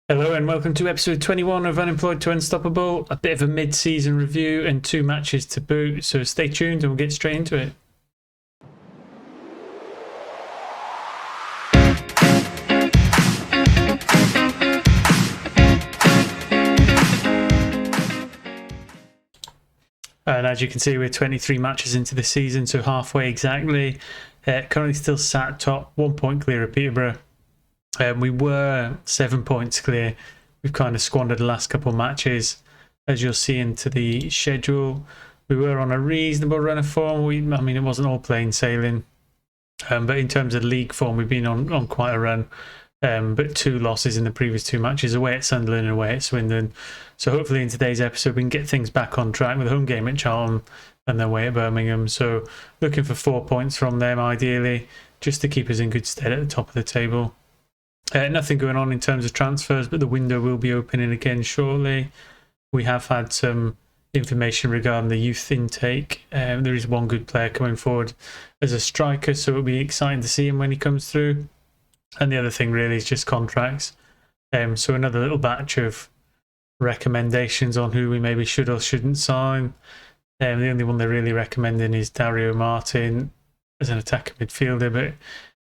Hello and welcome to episode 21 of Unemployed to Unstoppable, a bit of a mid-season review and 2 matches to boot, so stay tuned and we'll get straight into it. And as you can see, we're 23 matches into the season, so halfway exactly. Currently still sat top, 1 point clear of Peterborough. We were 7 points clear. We've kind of squandered the last couple of matches. As you'll see into the schedule, we were on a reasonable run of form. I mean, it wasn't all plain sailing. But in terms of league form, we've been on quite a run. But 2 losses in the previous 2 matches, away at Sunderland and away at Swindon. So hopefully in today's episode, we can get things back on track with a home game at Charlton and then away at Birmingham. So looking for 4 points from them, ideally, just to keep us in good stead at the top of the table. Nothing going on in terms of transfers, but the window will be opening again shortly. We have had some information regarding the youth intake. There is one good player coming forward as a striker, so it'll be exciting to see him when he comes through. And the other thing really is just contracts. So another little batch of recommendations on who we maybe should or shouldn't sign. The only one they're really recommending is Dario Martin as an attacking midfielder. But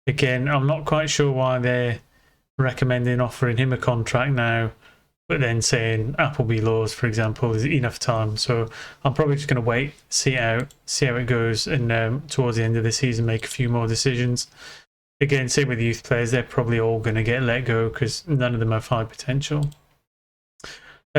again, I'm not quite sure why they're recommending offering him a contract now, but then saying Appleby Laws, for example, is enough time. So I'm probably just going to wait, see how it goes, and towards the end of the season make a few more decisions. Again, same with the youth players, they're probably all going to get let go because none of them have high potential.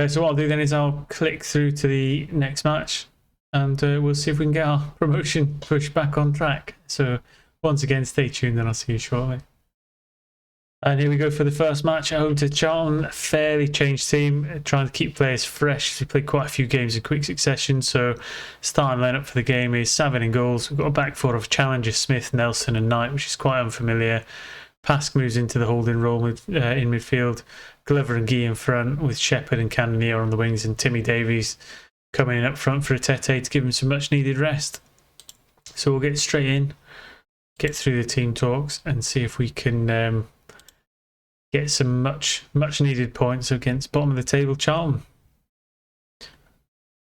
So what I'll do then is I'll click through to the next match and we'll see if we can get our promotion pushed back on track. So once again, stay tuned and I'll see you shortly. And here we go for the first match at home to Charlton. Fairly changed team, trying to keep players fresh. We played quite a few games in quick succession. So starting lineup for the game is Savin in goals. We've got a back four of Challenger, Smith, Nelson and Knight, which is quite unfamiliar. Pask moves into the holding role in midfield. Glover and Guy in front, with Shepherd and Cannonier on the wings, and Timmy Davies coming in up front for Tete to give him some much needed rest. So we'll get straight in, get through the team talks and see if we can get some much needed points against bottom of the table Charlton.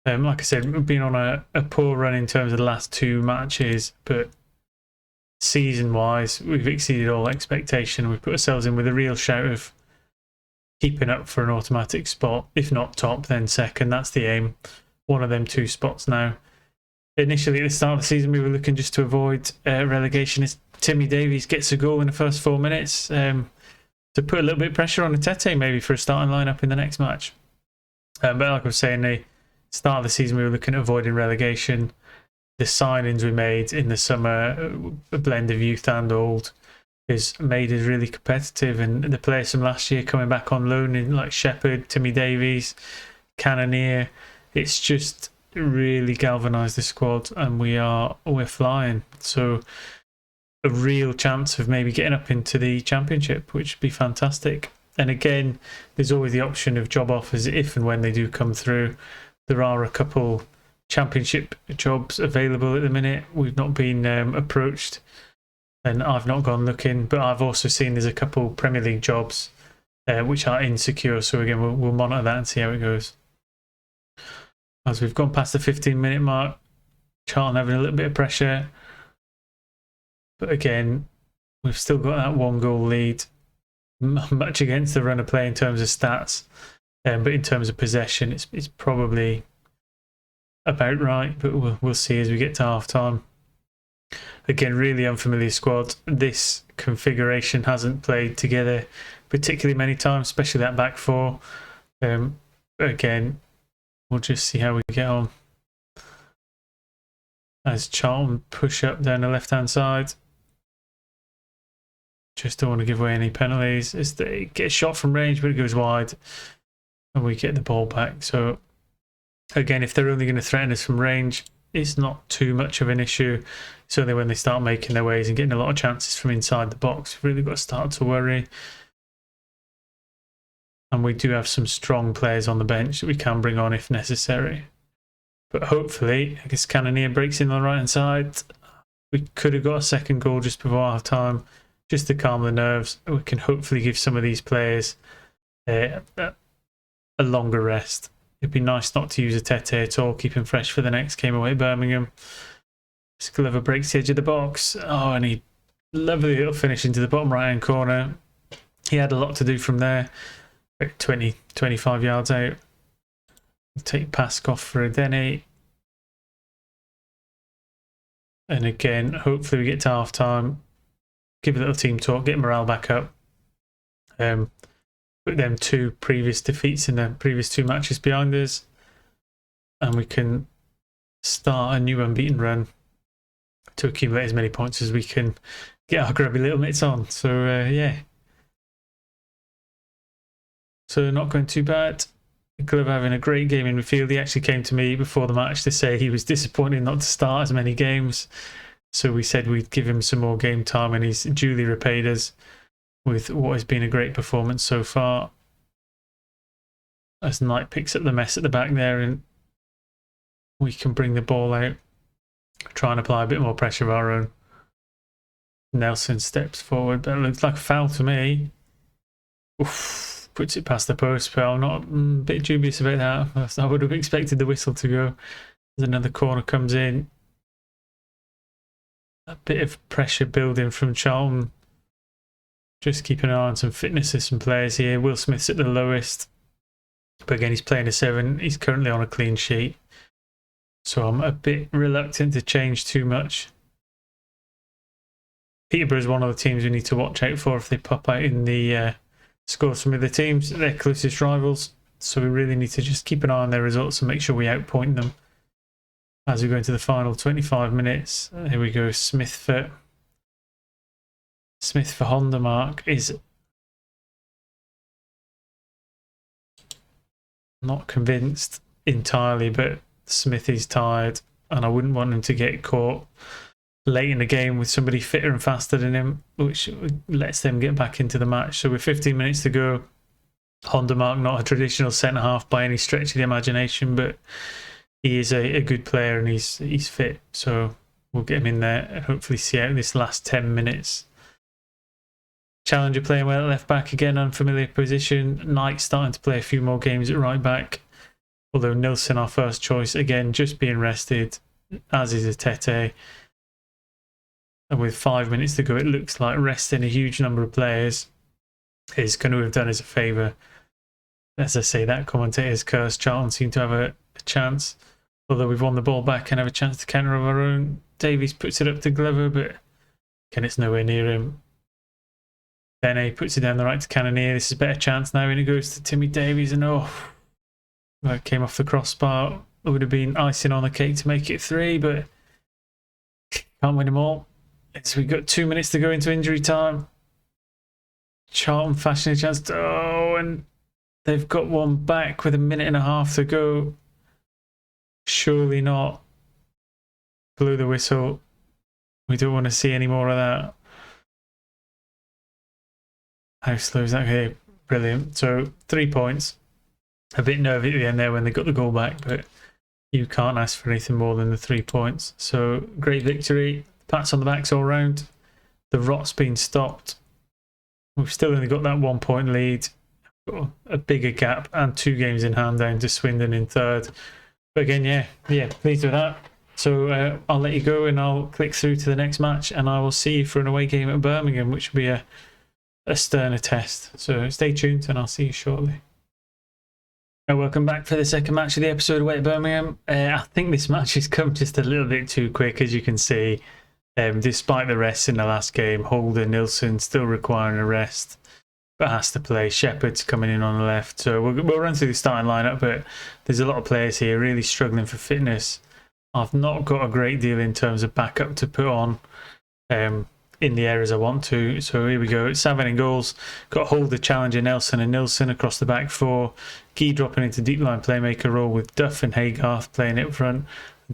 Like I said, we've been on a poor run in terms of the last 2 matches, but season wise we've exceeded all expectation. We've put ourselves in with a real shout of keeping up for an automatic spot. If not top, then second. That's the aim. One of them 2 spots now. Initially at the start of the season we were looking just to avoid relegation. As Timmy Davies gets a goal in the first 4 minutes, to put a little bit of pressure on Tete maybe for a starting lineup in the next match. But like I was saying, the start of the season we were looking at avoiding relegation. The signings we made in the summer, a blend of youth and old, has made us really competitive. And the players from last year coming back on loan, in like Shepherd, Timmy Davies, Cannonier, it's just really galvanised the squad, and we're flying. So a real chance of maybe getting up into the championship, which would be fantastic. And again, there's always the option of job offers if and when they do come through. There are a couple championship jobs available at the minute. We've not been approached, and I've not gone looking, but I've also seen there's a couple Premier League jobs which are insecure. So again, we'll monitor that and see how it goes. As we've gone past the 15-minute mark, Charlton having a little bit of pressure. But again, we've still got that 1 goal lead. Much against the run of play in terms of stats. But in terms of possession, it's probably about right. But we'll see as we get to half time. Again, really unfamiliar squad. This configuration hasn't played together particularly many times, especially that back four. Again, we'll just see how we get on. As Charlton push up down the left-hand side. Just don't want to give away any penalties. It gets shot from range, but it goes wide. And we get the ball back. So, again, if they're only going to threaten us from range, it's not too much of an issue. It's only when they start making their ways and getting a lot of chances from inside the box, we've really got to start to worry. And we do have some strong players on the bench that we can bring on if necessary. But hopefully, I guess Cannonier breaks in on the right-hand side. We could have got a second goal just before half-time, just to calm the nerves. We can hopefully give some of these players a longer rest. It'd be nice not to use a Tete at all, keep him fresh for the next game away at Birmingham. Glover breaks the edge of the box. Oh, and he lovely little finish into the bottom right hand corner. He had a lot to do from there. 20, 25 yards out. Take Pask off for Adeni. And again, hopefully we get to half time. Give a little team talk, get morale back up. Put them 2 previous defeats in the previous 2 matches behind us. And we can start a new unbeaten run to accumulate as many points as we can get our grubby little mitts on. So, yeah. So, not going too bad. Glover having a great game in midfield. He actually came to me before the match to say he was disappointed not to start as many games. So we said we'd give him some more game time, and he's duly repaid us with what has been a great performance so far. As Knight picks up the mess at the back there, and we can bring the ball out, try and apply a bit more pressure of our own. Nelson steps forward, but it looks like a foul to me. Oof. Puts it past the post, but I'm not a bit dubious about that. I would have expected the whistle to go. As another corner comes in. A bit of pressure building from Charlton. Just keeping an eye on some fitness of some players here. Will Smith's at the lowest. But again, he's playing a 7. He's currently on a clean sheet. So I'm a bit reluctant to change too much. Peterborough is one of the teams we need to watch out for if they pop out in the scores from other teams. They're closest rivals, so we really need to just keep an eye on their results and make sure we outpoint them as we go into the final 25 minutes. Here we go. Smith for Honda mark is not convinced entirely, but Smith is tired, and I wouldn't want him to get caught late in the game with somebody fitter and faster than him, which lets them get back into the match. So with 15 minutes to go, Honda Mark, not a traditional centre-half by any stretch of the imagination, but he is a good player and he's fit. So we'll get him in there and hopefully see out this last 10 minutes. Challenger playing well at left back, again unfamiliar position. Knight starting to play a few more games at right back. Although Nilsson, our first choice, again just being rested, as is Atete. And with 5 minutes to go, it looks like resting a huge number of players is going to have done us a favour. As I say, that commentator's curse. Charlton seem to have a chance, although we've won the ball back and have a chance to counter of our own. Davies puts it up to Glover, but again, it's nowhere near him. Bene puts it down the right to Cannonier. This is a better chance now, and it goes to Timmy Davies, and it came off the crossbar. It would have been icing on the cake to make it 3, but can't win them all. So we've got 2 minutes to go into injury time. Charlton fashioning a chance. And they've got one back with a minute and a half to go. Surely not. Blew the whistle. We don't want to see any more of that. How slow is that? Okay, brilliant. So 3 points. A bit nervy at the end there when they got the goal back, but you can't ask for anything more than the 3 points. So great victory. Pats on the backs all round. The rot's been stopped. We've still only got that 1 point lead. Got a bigger gap and 2 games in hand down to Swindon in third. But again, yeah, pleased with that. So I'll let you go and I'll click through to the next match, and I will see you for an away game at Birmingham, which will be a sterner test. So stay tuned and I'll see you shortly. Welcome back for the second match of the episode away at Birmingham. I think this match has come just a little bit too quick, as you can see. Despite the rest in the last game, Holder, Nilsson still requiring a rest, but has to play. Shepherd's coming in on the left. So we'll run through the starting lineup, but there's a lot of players here really struggling for fitness. I've not got a great deal in terms of backup to put on in the areas I want to. So here we go. Savin in goals. Got Holder, Challenger, Nelson and Nilsson across the back 4. Guy dropping into deep line playmaker role with Duff and Haygarth playing it up front.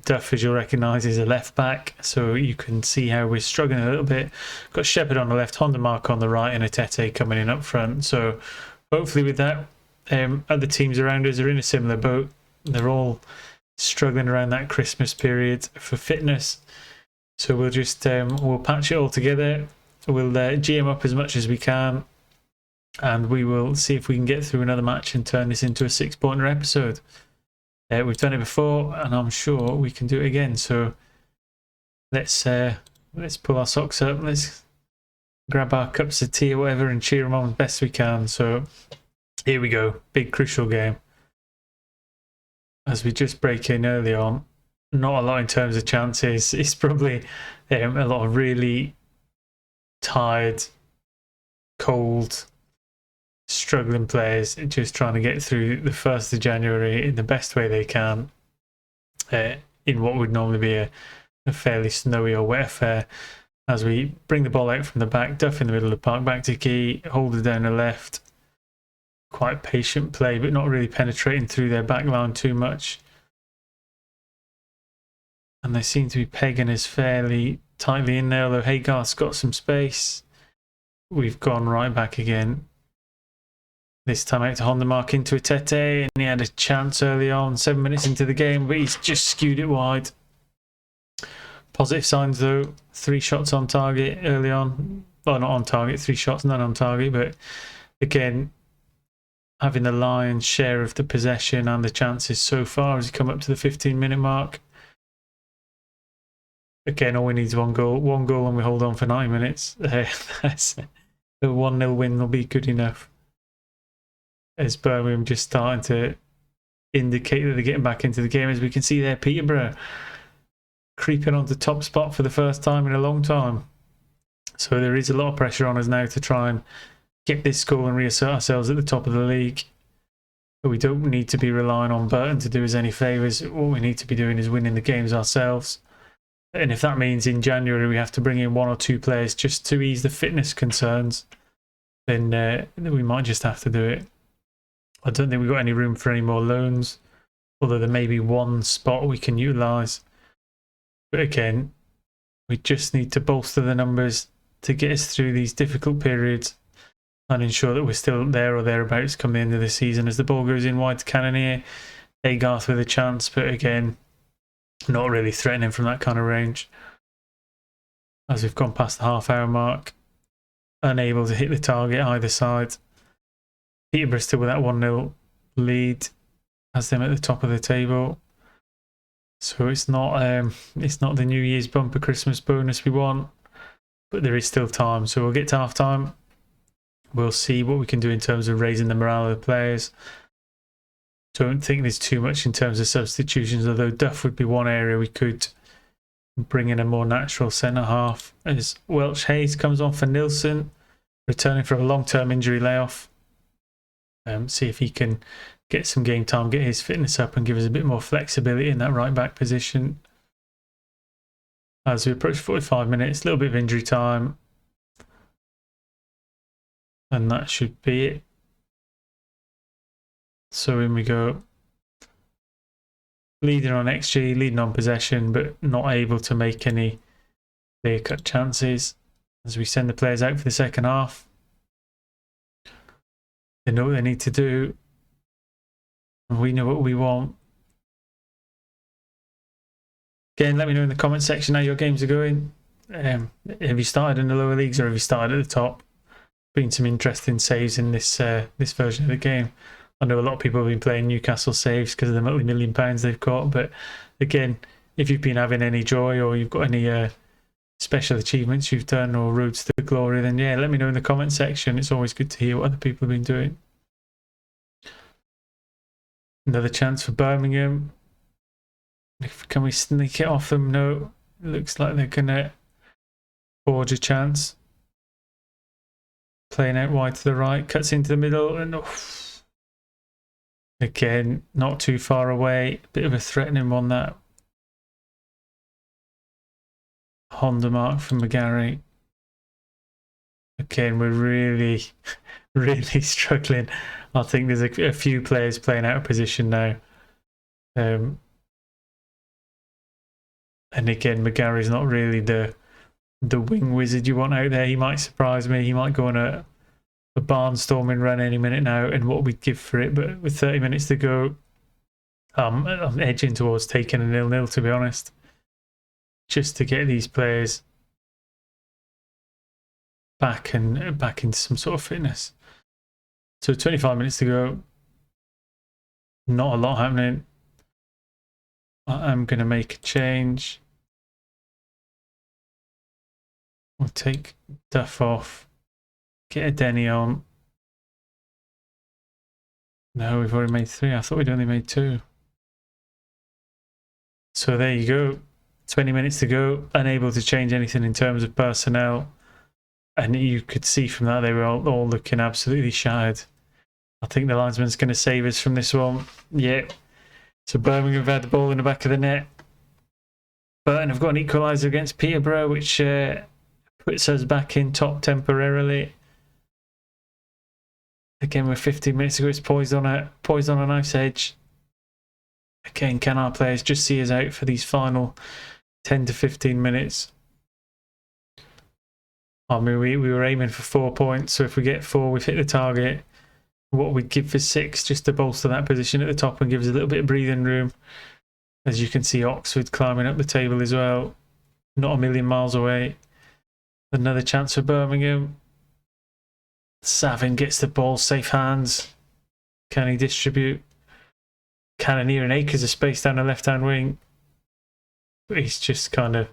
Duff, as you'll recognise, is a left back, so you can see how we're struggling a little bit. Got Shepherd on the left, Honda Mark on the right, and Atete coming in up front. So hopefully with that, other teams around us are in a similar boat. They're all struggling around that Christmas period for fitness. So we'll just we'll patch it all together. We'll GM up as much as we can. and we will see if we can get through another match and turn this into a 6-pointer episode. We've done it before, and I'm sure we can do it again. So let's pull our socks up. Let's grab our cups of tea or whatever and cheer them on as best we can. So here we go. Big crucial game. As we just break in early on, not a lot in terms of chances. It's probably a lot of really tired, cold, struggling players just trying to get through the 1st of January in the best way they can in what would normally be a fairly snowy or wet affair. As we bring the ball out from the back, Duff in the middle of the park, back to Key, hold it down the left. Quite patient play, but not really penetrating through their back line too much. And they seem to be pegging us fairly tightly in there, although Haygarth's got some space. We've gone right back again. This time out to Hondermark into a Tete, and he had a chance early on, 7 minutes into the game, but he's just skewed it wide. Positive signs though, 3 shots on target early on. Well, not on target, 3 shots, none on target, but again, having the lion's share of the possession and the chances so far as we come up to the 15-minute mark. Again, all we need is one goal and we hold on for 90 minutes. That's, the 1-0 win will be good enough. As Birmingham just starting to indicate that they're getting back into the game. As we can see there, Peterborough creeping onto top spot for the first time in a long time. So there is a lot of pressure on us now to try and get this score and reassert ourselves at the top of the league. But we don't need to be relying on Burton to do us any favours. What we need to be doing is winning the games ourselves. And if that means in January we have to bring in 1 or 2 players just to ease the fitness concerns, then we might just have to do it. I don't think we've got any room for any more loans, although there may be one spot we can utilise. But again, we just need to bolster the numbers to get us through these difficult periods and ensure that we're still there or thereabouts come the end of the season. As the ball goes in wide to Cannonier, Haygarth with a chance, but again, not really threatening from that kind of range. As we've gone past the half-hour mark, unable to hit the target either side. Peterborough still with that 1-0 lead, has them at the top of the table. So it's not the New Year's bumper Christmas bonus we want, but there is still time. So we'll get to half-time. We'll see what we can do in terms of raising the morale of the players. Don't think there's too much in terms of substitutions, although Duff would be one area we could bring in a more natural centre-half. As Welch Hayes comes on for Nilsson, returning from a long-term injury layoff. See if he can get some game time, get his fitness up and give us a bit more flexibility in that right-back position. As we approach 45 minutes, a little bit of injury time. And that should be it. So in we go. Leading on XG, leading on possession, but not able to make any clear-cut chances. As we send the players out for the second half. They know what they need to do. And we know what we want. Again, let me know in the comment section how your games are going. Have you started in the lower leagues or have you started at the top? Been some interesting saves in this this version of the game. I know a lot of people have been playing Newcastle saves because of the multi-million pounds they've got. But again, if you've been having any joy or you've got any special achievements you've done or roads to glory, then yeah, let me know in the comment section. It's always good to hear what other people have been doing. Another chance for Birmingham. Can we sneak it off them? No. It looks like they're going to forge a chance. Playing out wide to the right. Cuts into the middle. And again, not too far away. Bit of a threatening one, that. Honda mark from McGarry. Again, we're really, really struggling. I think there's a few players playing out of position now. And again, McGarry's not really the wing wizard you want out there. He might surprise me. He might go on a barnstorming run any minute now, and what we'd give for it. But with 30 minutes to go, I'm edging towards taking a 0-0, to be honest. Just to get these players back into some sort of fitness. So 25 minutes to go. Not a lot happening. I'm going to make a change. We'll take Duff off. Get a Denny on. No, we've already made 3. I thought we'd only made 2. So there you go. 20 minutes to go. Unable to change anything in terms of personnel. And you could see from that they were all looking absolutely shattered. I think the linesman's going to save us from this one. Yeah. So Birmingham have had the ball in the back of the net. Burton have got an equaliser against Peterborough, which puts us back in top temporarily. Again, we're 15 minutes ago. It's poised on a nice edge. Again, can our players just see us out for these final 10 to 15 minutes? I mean, we were aiming for 4 points, so if we get 4, we've hit the target. What we'd give for 6 just to bolster that position at the top and give us a little bit of breathing room. As you can see, Oxford climbing up the table as well. Not a million miles away. Another chance for Birmingham. Savin gets the ball, safe hands. Can he distribute? Cannoneer and acres of space down the left-hand wing. But he's just kind of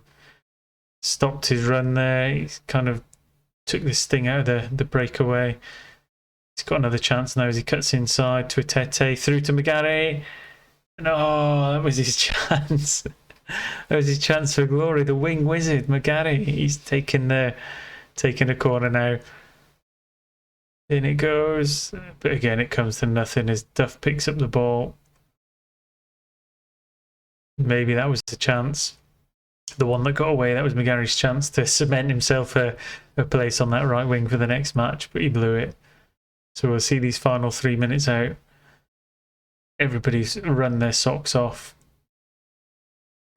stopped his run there. He's kind of took this thing out of the breakaway. He's got another chance now as he cuts inside to Atete, through to McGarry. No, that was his chance. That was his chance for glory. The wing wizard, McGarry. He's taking a corner now. In it goes. But again, it comes to nothing as Duff picks up the ball. Maybe that was the chance. The one that got away, that was McGarry's chance to cement himself a place on that right wing for the next match, but he blew it. So we'll see these final 3 minutes out. Everybody's run their socks off.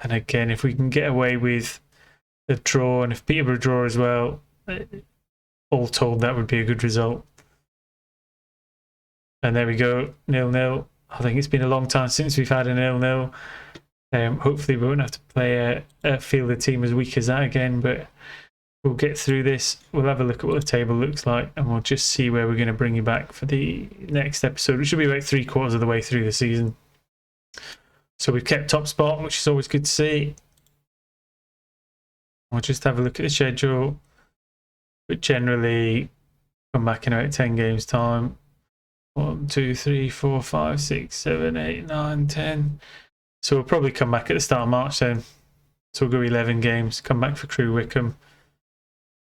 And again, if we can get away with a draw, and if Peterborough draw as well, all told, that would be a good result. And there we go, 0-0. I think it's been a long time since we've had a 0-0. Hopefully we won't have to play a field team as weak as that again, but we'll get through this. We'll have a look at what the table looks like, and we'll just see where we're going to bring you back for the next episode, which should be about 3/4 of the way through the season. So we've kept top spot, which is always good to see. We'll just have a look at the schedule, but generally come back in about 10 games time. 1, 2, 3, 4, 5, 6, 7, 8, 9, 10. So we'll probably come back at the start of March then. So we'll go 11 games, come back for Crewe Wickham.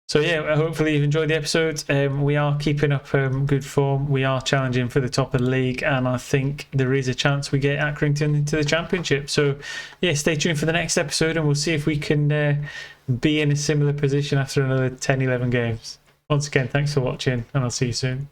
So yeah, hopefully you've enjoyed the episode. We are keeping up good form. We are challenging for the top of the league, and I think there is a chance we get Accrington into the Championship. So yeah, stay tuned for the next episode, and we'll see if we can be in a similar position after another 10, 11 games. Once again, thanks for watching, and I'll see you soon.